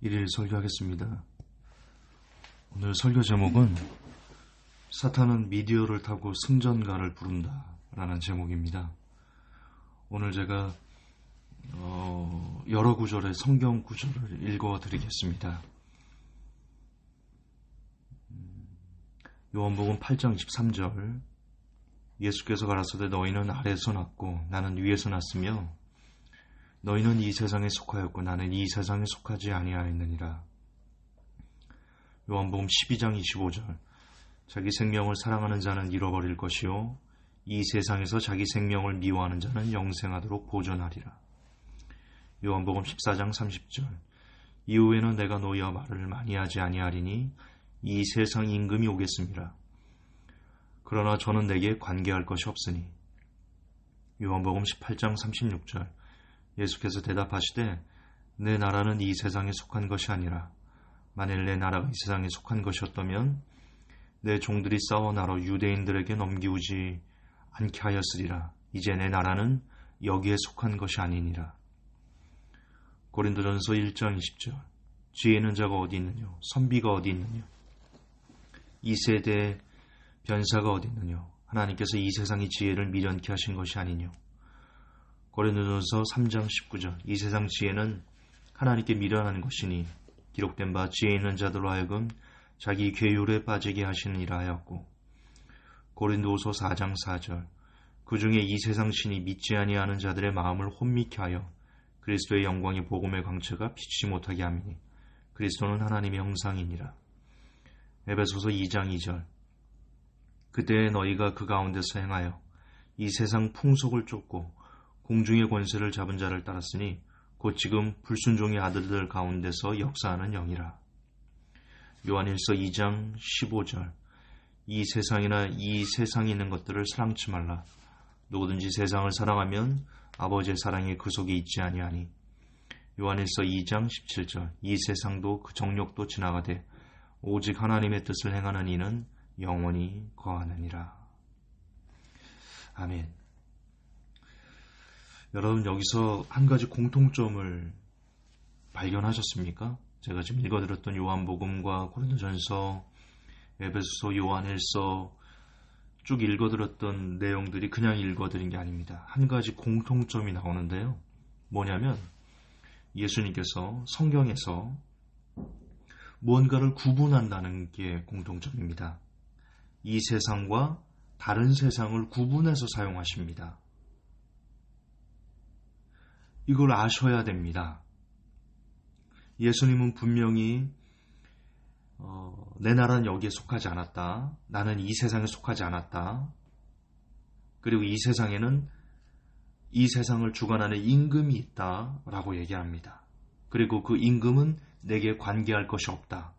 1일 설교하겠습니다. 오늘 설교 제목은 사탄은 미디어를 타고 승전가를 부른다 라는 제목입니다. 오늘 제가 여러 구절의 성경 구절을 읽어드리겠습니다. 요한복음 8장 23절, 예수께서 가라사대 너희는 아래에서 났고 나는 위에서 났으며 너희는 이 세상에 속하였고 나는 이 세상에 속하지 아니하였느니라. 요한복음 12장 25절, 자기 생명을 사랑하는 자는 잃어버릴 것이요 이 세상에서 자기 생명을 미워하는 자는 영생하도록 보존하리라. 요한복음 14장 30절, 이후에는 내가 너희와 말을 많이 하지 아니하리니 이 세상 임금이 오겠습니다. 그러나 저는 내게 관계할 것이 없으니. 요한복음 18장 36절, 예수께서 대답하시되 내 나라는 이 세상에 속한 것이 아니라 만일 내 나라가 이 세상에 속한 것이었다면 내 종들이 싸워 나로 유대인들에게 넘기우지 않게 하였으리라. 이제 내 나라는 여기에 속한 것이 아니니라. 고린도전서 1장 20절, 지혜 있는 자가 어디 있느냐, 선비가 어디 있느냐, 이 세대의 변사가 어디 있느냐, 하나님께서 이 세상의 지혜를 미련케 하신 것이 아니뇨. 고린도전서 3장 19절, 이 세상 지혜는 하나님께 미련한 것이니 기록된 바 지혜 있는 자들로 하여금 자기 괴율에 빠지게 하시느니라 하였고, 고린도후서 4장 4절, 그 중에 이 세상 신이 믿지 아니하는 자들의 마음을 혼미케 하여 그리스도의 영광의 복음의 광채가 비치지 못하게 하미니 그리스도는 하나님의 형상이니라. 에베소서 2장 2절, 그때 너희가 그 가운데서 행하여 이 세상 풍속을 쫓고 공중의 권세를 잡은 자를 따랐으니 곧 지금 불순종의 아들들 가운데서 역사하는 영이라. 요한일서 2장 15절, 이 세상이나 이 세상에 있는 것들을 사랑치 말라. 누구든지 세상을 사랑하면 아버지의 사랑이 그 속에 있지 아니하니. 요한일서 2장 17절, 이 세상도 그 정욕도 지나가되 오직 하나님의 뜻을 행하는 이는 영원히 거하느니라. 아멘. 여러분, 여기서 한 가지 공통점을 발견하셨습니까? 제가 지금 읽어드렸던 요한복음과 고린도전서, 에베소서, 요한일서 쭉 읽어드렸던 내용들이 그냥 읽어드린 게 아닙니다. 한 가지 공통점이 나오는데요. 뭐냐면 예수님께서 성경에서 무언가를 구분한다는 게 공통점입니다. 이 세상과 다른 세상을 구분해서 사용하십니다. 이걸 아셔야 됩니다. 예수님은 분명히 내 나라는 여기에 속하지 않았다. 나는 이 세상에 속하지 않았다. 그리고 이 세상에는 이 세상을 주관하는 임금이 있다 라고 얘기합니다. 그리고 그 임금은 내게 관계할 것이 없다.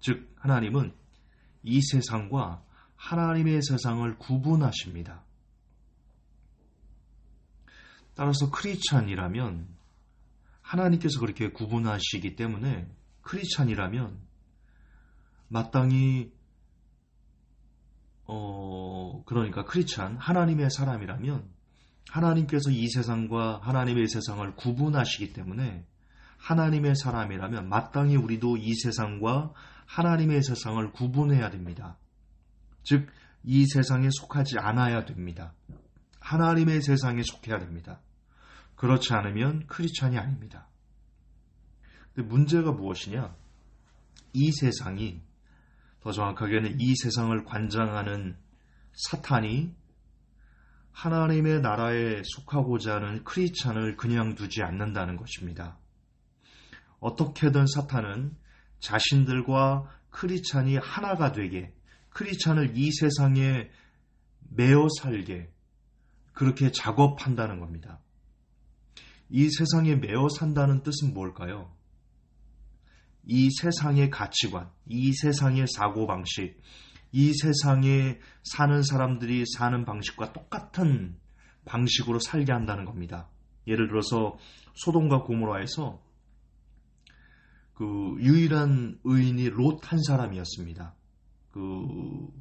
즉 하나님은 이 세상과 하나님의 세상을 구분하십니다. 따라서 크리스찬이라면 하나님께서 그렇게 구분하시기 때문에 크리스찬이라면 마땅히 그러니까 크리스찬, 하나님의 사람이라면 하나님께서 이 세상과 하나님의 세상을 구분하시기 때문에 하나님의 사람이라면 마땅히 우리도 이 세상과 하나님의 세상을 구분해야 됩니다. 즉 이 세상에 속하지 않아야 됩니다. 하나님의 세상에 속해야 됩니다. 그렇지 않으면 크리스찬이 아닙니다. 근데 문제가 무엇이냐? 이 세상이, 더 정확하게는 이 세상을 관장하는 사탄이 하나님의 나라에 속하고자 하는 크리스찬을 그냥 두지 않는다는 것입니다. 어떻게든 사탄은 자신들과 크리스찬이 하나가 되게, 크리스찬을 이 세상에 매어 살게 그렇게 작업한다는 겁니다. 이 세상에 매어 산다는 뜻은 뭘까요? 이 세상의 가치관, 이 세상의 사고방식, 이 세상에 사는 사람들이 사는 방식과 똑같은 방식으로 살게 한다는 겁니다. 예를 들어서 소돔과 고모라에서 그 유일한 의인이 롯 한 사람이었습니다. 그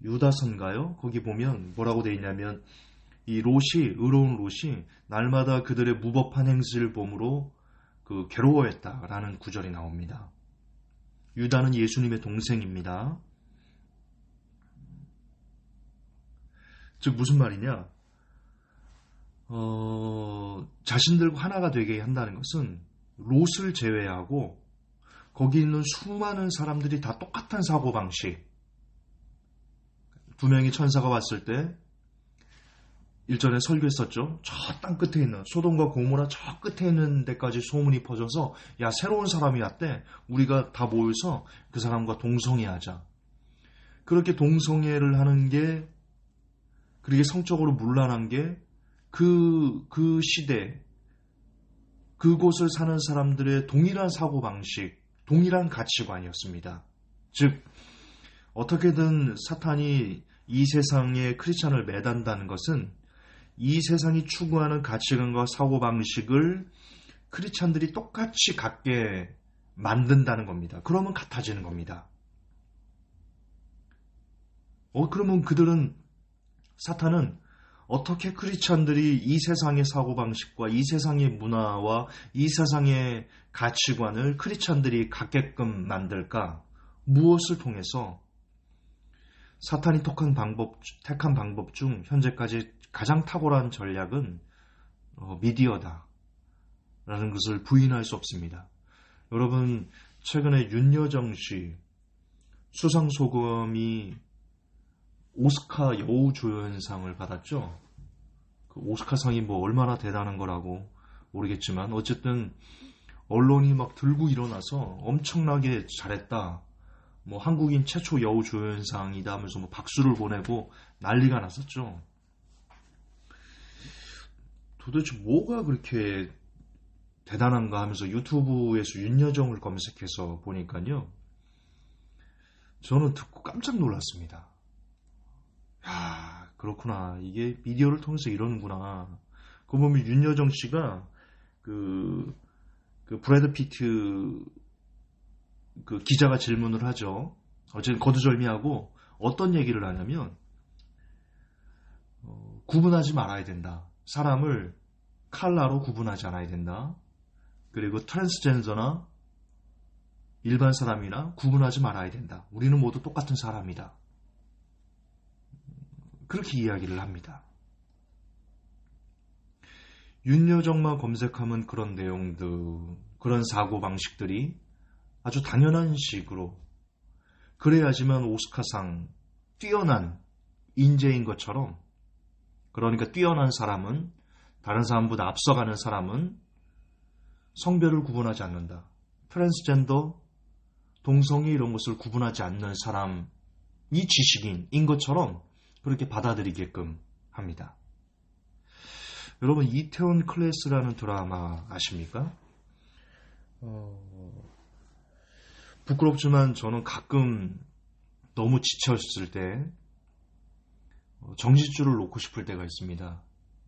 유다서인가요? 거기 보면 뭐라고 되어 있냐면 이 롯이, 의로운 롯이 날마다 그들의 무법한 행실을 보므로 괴로워했다라는 구절이 나옵니다. 유다는 예수님의 동생입니다. 즉 무슨 말이냐? 자신들과 하나가 되게 한다는 것은 롯을 제외하고 거기 있는 수많은 사람들이 다 똑같은 사고방식. 두 명의 천사가 왔을 때 일전에 설교했었죠. 저 땅 끝에 있는 소돔과 고모라 저 끝에 있는 데까지 소문이 퍼져서 야 새로운 사람이 왔대. 우리가 다 모여서 그 사람과 동성애하자. 그렇게 동성애를 하는 게 그렇게 성적으로 문란한 게 그 시대 그곳을 사는 사람들의 동일한 사고방식, 동일한 가치관이었습니다. 즉 어떻게든 사탄이 이 세상에 크리스찬을 매단다는 것은 이 세상이 추구하는 가치관과 사고방식을 크리스찬들이 똑같이 갖게 만든다는 겁니다. 그러면 같아지는 겁니다. 그러면 사탄은 어떻게 크리스찬들이 이 세상의 사고방식과 이 세상의 문화와 이 세상의 가치관을 크리스찬들이 갖게끔 만들까? 무엇을 통해서? 사탄이 택한 방법 중 현재까지 가장 탁월한 전략은 미디어다 라는 것을 부인할 수 없습니다. 여러분 최근에 윤여정 씨 수상소감이 오스카 여우조연상을 받았죠. 그 오스카상이 얼마나 대단한 거라고 모르겠지만 어쨌든 언론이 막 들고 일어나서 엄청나게 잘했다. 한국인 최초 여우조연상이다 하면서 박수를 보내고 난리가 났었죠. 도대체 뭐가 그렇게 대단한가 하면서 유튜브에서 윤여정을 검색해서 보니까요. 저는 듣고 깜짝 놀랐습니다. 야, 그렇구나. 이게 미디어를 통해서 이러는구나. 그거 보면 윤여정 씨가 그 브래드 피트 기자가 질문을 하죠. 어쨌든 거두절미하고 어떤 얘기를 하냐면 구분하지 말아야 된다. 사람을 컬러로 구분하지 않아야 된다. 그리고 트랜스젠더나 일반 사람이나 구분하지 말아야 된다. 우리는 모두 똑같은 사람이다. 그렇게 이야기를 합니다. 윤여정만 검색하면 그런 내용들, 그런 사고방식들이 아주 당연한 식으로 그래야지만 오스카상 뛰어난 인재인 것처럼 그러니까 뛰어난 사람은 다른 사람보다 앞서가는 사람은 성별을 구분하지 않는다. 트랜스젠더, 동성애 이런 것을 구분하지 않는 사람이 지식인인 것처럼 그렇게 받아들이게끔 합니다. 여러분 이태원 클래스라는 드라마 아십니까? 부끄럽지만 저는 가끔 너무 지쳤을 때 정신줄을 놓고 싶을 때가 있습니다.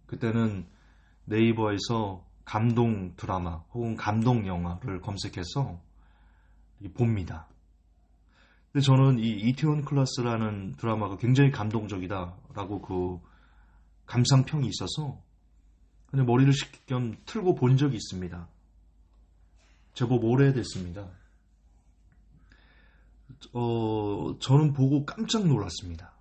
그때는 네이버에서 감동 드라마 혹은 감동 영화를 검색해서 봅니다. 근데 저는 이 이태원 클래스라는 드라마가 굉장히 감동적이다라고 그 감상평이 있어서 그냥 머리를 식힐 겸 틀고 본 적이 있습니다. 제법 오래됐습니다. 저는 보고 깜짝 놀랐습니다.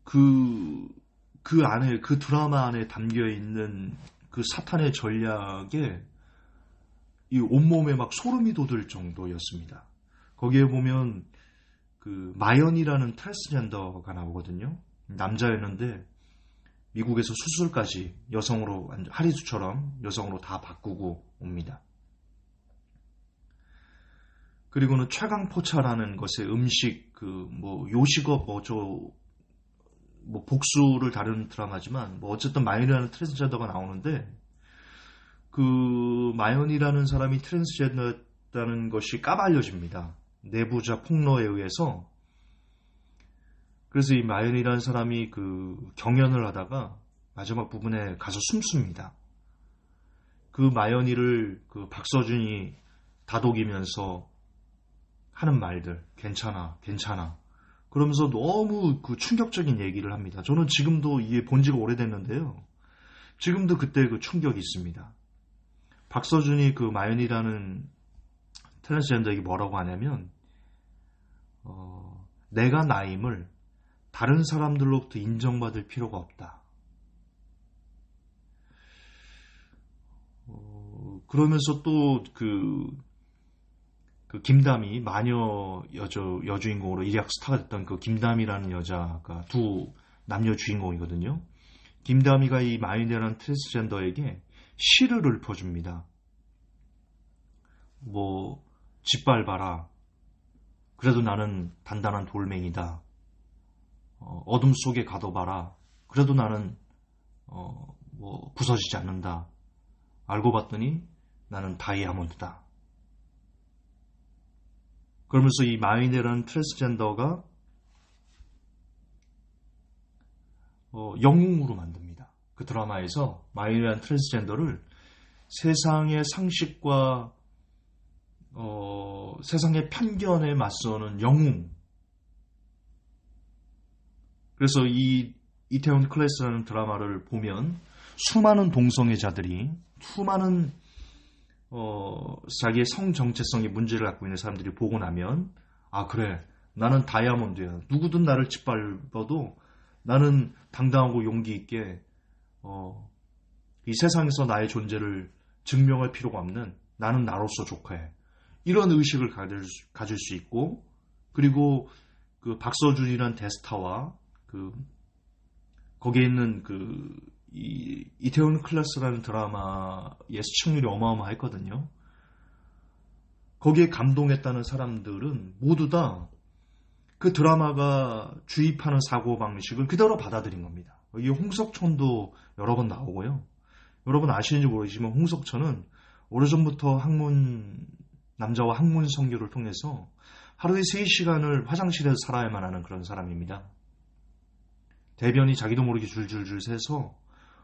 그 안에, 그 드라마 안에 담겨 있는 그 사탄의 전략에 이 온몸에 막 소름이 돋을 정도였습니다. 거기에 보면 그 마연이라는 트랜스젠더가 나오거든요. 남자였는데 미국에서 수술까지 여성으로 하리수처럼 여성으로 다 바꾸고 옵니다. 그리고는 최강포차라는 것의 음식 요식업 복수를 다루는 드라마지만 어쨌든 마연이라는 트랜스젠더가 나오는데 그 마연이라는 사람이 트랜스젠더였다는 것이 까발려집니다. 내부자 폭로에 의해서. 그래서 이 마연이라는 사람이 그 경연을 하다가 마지막 부분에 가서 숨습니다. 그 마연이를 그 박서준이 다독이면서 하는 말들, 괜찮아, 괜찮아. 그러면서 너무 그 충격적인 얘기를 합니다. 저는 지금도 이게 본 지가 오래됐는데요. 지금도 그때 그 충격이 있습니다. 박서준이 그 마연이라는 트랜스젠더에게 뭐라고 하냐면 내가 나임을 다른 사람들로부터 인정받을 필요가 없다. 그러면서 또 그 김다미 마녀 여주인공으로 일약 스타가 됐던 그 김다미라는 여자가 두 남녀 주인공이거든요. 김다미가 이 마연이라는 트랜스젠더에게 시를 읊어줍니다. 뭐 짓밟아라. 그래도 나는 단단한 돌멩이다. 어둠 속에 가둬봐라. 그래도 나는 뭐 부서지지 않는다. 알고 봤더니 나는 다이아몬드다. 그러면서 이 마윈이라는 트랜스젠더가 영웅으로 만듭니다. 그 드라마에서 마윈이라는 트랜스젠더를 세상의 상식과 세상의 편견에 맞서는 영웅. 그래서 이 이태원 클래스라는 드라마를 보면 수많은 동성애자들이 수많은 자기의 성 정체성에 문제를 갖고 있는 사람들이 보고 나면 아 그래 나는 다이아몬드야. 누구든 나를 짓밟아도 나는 당당하고 용기 있게 이 세상에서 나의 존재를 증명할 필요가 없는 나는 나로서 족해. 이런 의식을 가질 수 있고 그리고 그 박서준이란 대스타와 거기에 있는 이 이태원 클래스라는 드라마의 시청률이 어마어마했거든요. 거기에 감동했다는 사람들은 모두 다 그 드라마가 주입하는 사고방식을 그대로 받아들인 겁니다. 이 홍석천도 여러 번 나오고요. 여러분 아시는지 모르지만 홍석천은 오래전부터 남자와 학문 선교를 통해서 하루에 3시간을 화장실에서 살아야만 하는 그런 사람입니다. 대변이 자기도 모르게 줄줄줄 새서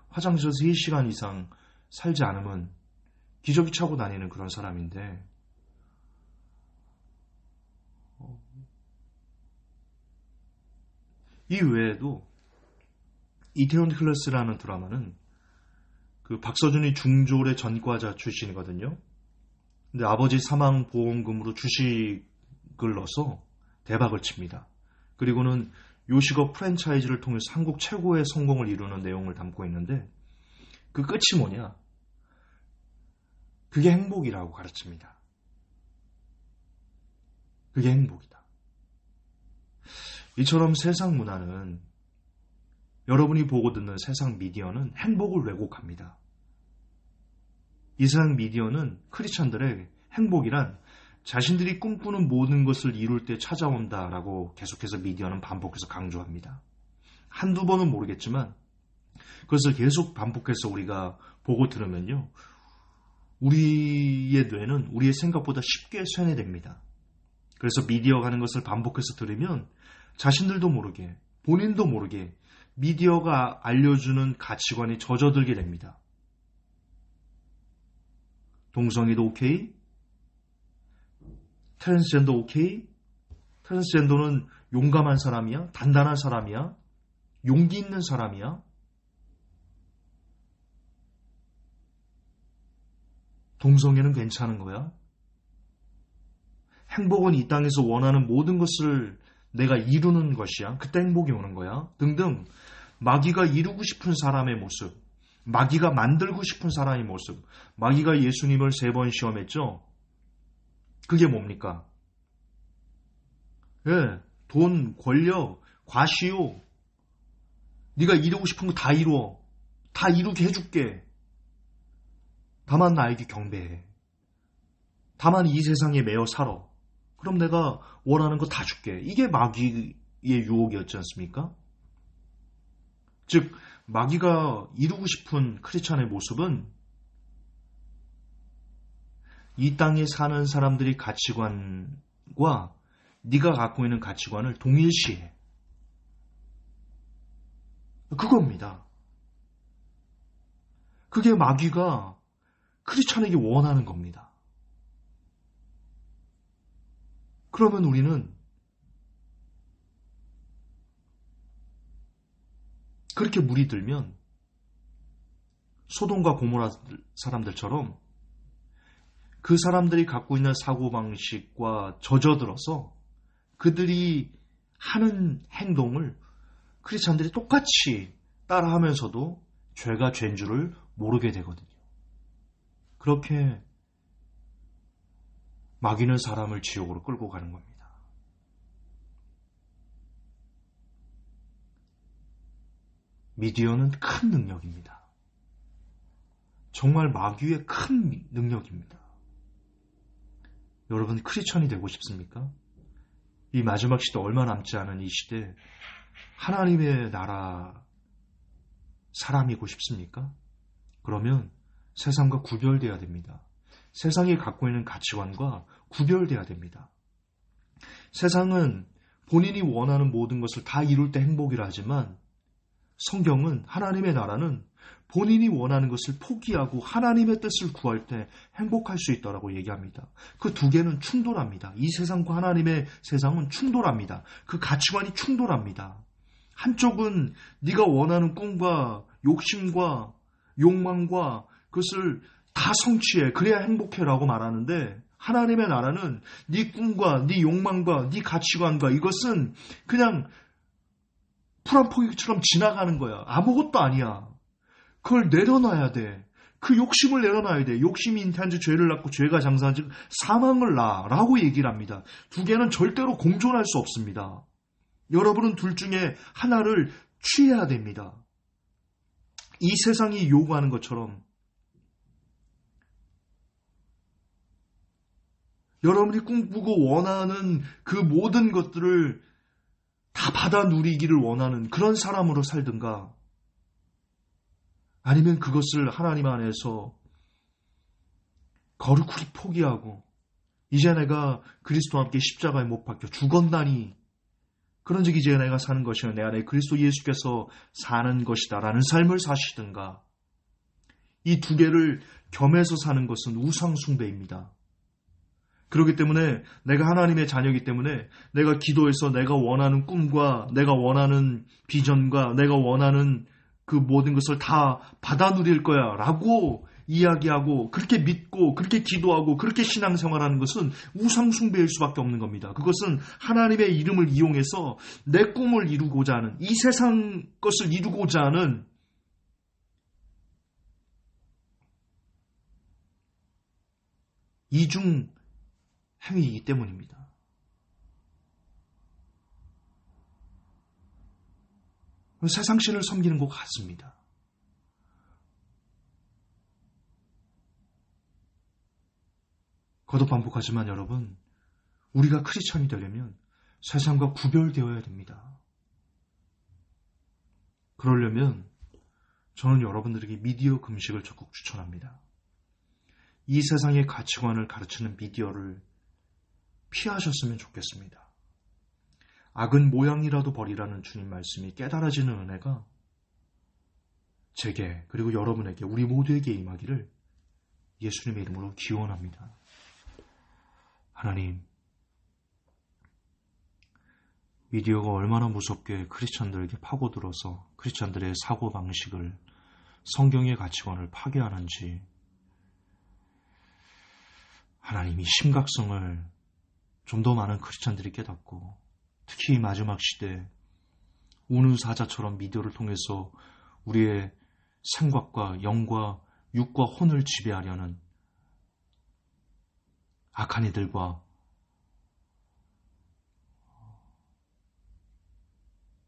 화장실에서 3시간 이상 살지 않으면 기저귀 차고 다니는 그런 사람인데 이 외에도 이태원 클래스라는 드라마는 그 박서준이 중졸의 전과자 출신이거든요. 근데 아버지 사망 보험금으로 주식을 넣어서 대박을 칩니다. 그리고는 요식업 프랜차이즈를 통해서 한국 최고의 성공을 이루는 내용을 담고 있는데 그 끝이 뭐냐? 그게 행복이라고 가르칩니다. 그게 행복이다. 이처럼 세상 문화는 여러분이 보고 듣는 세상 미디어는 행복을 왜곡합니다. 이 세상 미디어는 크리스천들의 행복이란 자신들이 꿈꾸는 모든 것을 이룰 때 찾아온다라고 계속해서 미디어는 반복해서 강조합니다. 한두 번은 모르겠지만 그것을 계속 반복해서 우리가 보고 들으면요. 우리의 뇌는 우리의 생각보다 쉽게 쇠뇌됩니다. 그래서 미디어가 하는 것을 반복해서 들으면 자신들도 모르게 본인도 모르게 미디어가 알려주는 가치관이 젖어들게 됩니다. 동성애도 오케이? 트랜스젠더 오케이? 트랜스젠더는 용감한 사람이야? 단단한 사람이야? 용기 있는 사람이야? 동성애는 괜찮은 거야? 행복은 이 땅에서 원하는 모든 것을 내가 이루는 것이야? 그때 행복이 오는 거야? 등등 마귀가 이루고 싶은 사람의 모습, 마귀가 만들고 싶은 사람의 모습, 마귀가 예수님을 3번 시험했죠? 그게 뭡니까? 예, 돈, 권력, 과시요. 네가 이루고 싶은 거 다 이루어. 다 이루게 해줄게. 다만 나에게 경배해. 다만 이 세상에 매여 살아. 그럼 내가 원하는 거 다 줄게. 이게 마귀의 유혹이었지 않습니까? 즉 마귀가 이루고 싶은 크리스찬의 모습은 이 땅에 사는 사람들의 가치관과 네가 갖고 있는 가치관을 동일시해. 그겁니다. 그게 마귀가 크리스찬에게 원하는 겁니다. 그러면 우리는 그렇게 물이 들면 소돔과 고모라 사람들처럼 그 사람들이 갖고 있는 사고방식과 젖어들어서 그들이 하는 행동을 크리스찬들이 똑같이 따라하면서도 죄가 죄인 줄을 모르게 되거든요. 그렇게 마귀는 사람을 지옥으로 끌고 가는 겁니다. 미디어는 큰 능력입니다. 정말 마귀의 큰 능력입니다. 여러분 크리스천이 되고 싶습니까? 이 마지막 시대 얼마 남지 않은 이 시대 하나님의 나라 사람이고 싶습니까? 그러면 세상과 구별되어야 됩니다. 세상이 갖고 있는 가치관과 구별되어야 됩니다. 세상은 본인이 원하는 모든 것을 다 이룰 때 행복이라 하지만 성경은 하나님의 나라는 본인이 원하는 것을 포기하고 하나님의 뜻을 구할 때 행복할 수 있다고 얘기합니다. 그 두 개는 충돌합니다. 이 세상과 하나님의 세상은 충돌합니다. 그 가치관이 충돌합니다. 한쪽은 네가 원하는 꿈과 욕심과 욕망과 그것을 다 성취해 그래야 행복해라고 말하는데 하나님의 나라는 네 꿈과 네 욕망과 네 가치관과 이것은 그냥 풀 한 포기처럼 지나가는 거야. 아무것도 아니야. 그걸 내려놔야 돼. 그 욕심을 내려놔야 돼. 욕심이 잉태한 지 죄를 낳고 죄가 장사한 지 사망을 낳아 라고 얘기를 합니다. 두 개는 절대로 공존할 수 없습니다. 여러분은 둘 중에 하나를 취해야 됩니다. 이 세상이 요구하는 것처럼 여러분이 꿈꾸고 원하는 그 모든 것들을 다 받아 누리기를 원하는 그런 사람으로 살든가 아니면 그것을 하나님 안에서 거룩히 포기하고 이제 내가 그리스도와 함께 십자가에 못 박혀 죽었나니 그런즉 이제 내가 사는 것이 아니라 내 안에 그리스도 예수께서 사는 것이다 라는 삶을 사시든가 이 두 개를 겸해서 사는 것은 우상 숭배입니다. 그렇기 때문에 내가 하나님의 자녀이기 때문에 내가 기도해서 내가 원하는 꿈과 내가 원하는 비전과 내가 원하는 그 모든 것을 다 받아 누릴 거야 라고 이야기하고 그렇게 믿고 그렇게 기도하고 그렇게 신앙생활하는 것은 우상숭배일 수밖에 없는 겁니다. 그것은 하나님의 이름을 이용해서 내 꿈을 이루고자 하는 이 세상 것을 이루고자 하는 이중 행위이기 때문입니다. 세상신을 섬기는 것 같습니다. 거듭 반복하지만 여러분, 우리가 크리스천이 되려면 세상과 구별되어야 됩니다. 그러려면 저는 여러분들에게 미디어 금식을 적극 추천합니다. 이 세상의 가치관을 가르치는 미디어를 피하셨으면 좋겠습니다. 악은 모양이라도 버리라는 주님 말씀이 깨달아지는 은혜가 제게 그리고 여러분에게 우리 모두에게 임하기를 예수님의 이름으로 기원합니다. 하나님, 미디어가 얼마나 무섭게 크리스천들에게 파고들어서 크리스천들의 사고방식을 성경의 가치관을 파괴하는지 하나님 이 심각성을 좀 더 많은 크리스천들이 깨닫고 특히 마지막 시대 운우사자처럼 미디어를 통해서 우리의 생각과 영과 육과 혼을 지배하려는 악한 이들과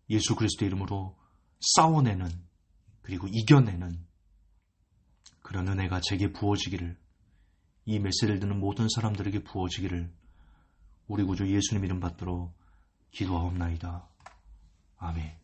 예수 그리스도의 이름으로 싸워내는 그리고 이겨내는 그런 은혜가 제게 부어지기를 이 메시지를 듣는 모든 사람들에게 부어지기를 우리 구주 예수님 이름 받들어 기도하옵나이다. 아멘.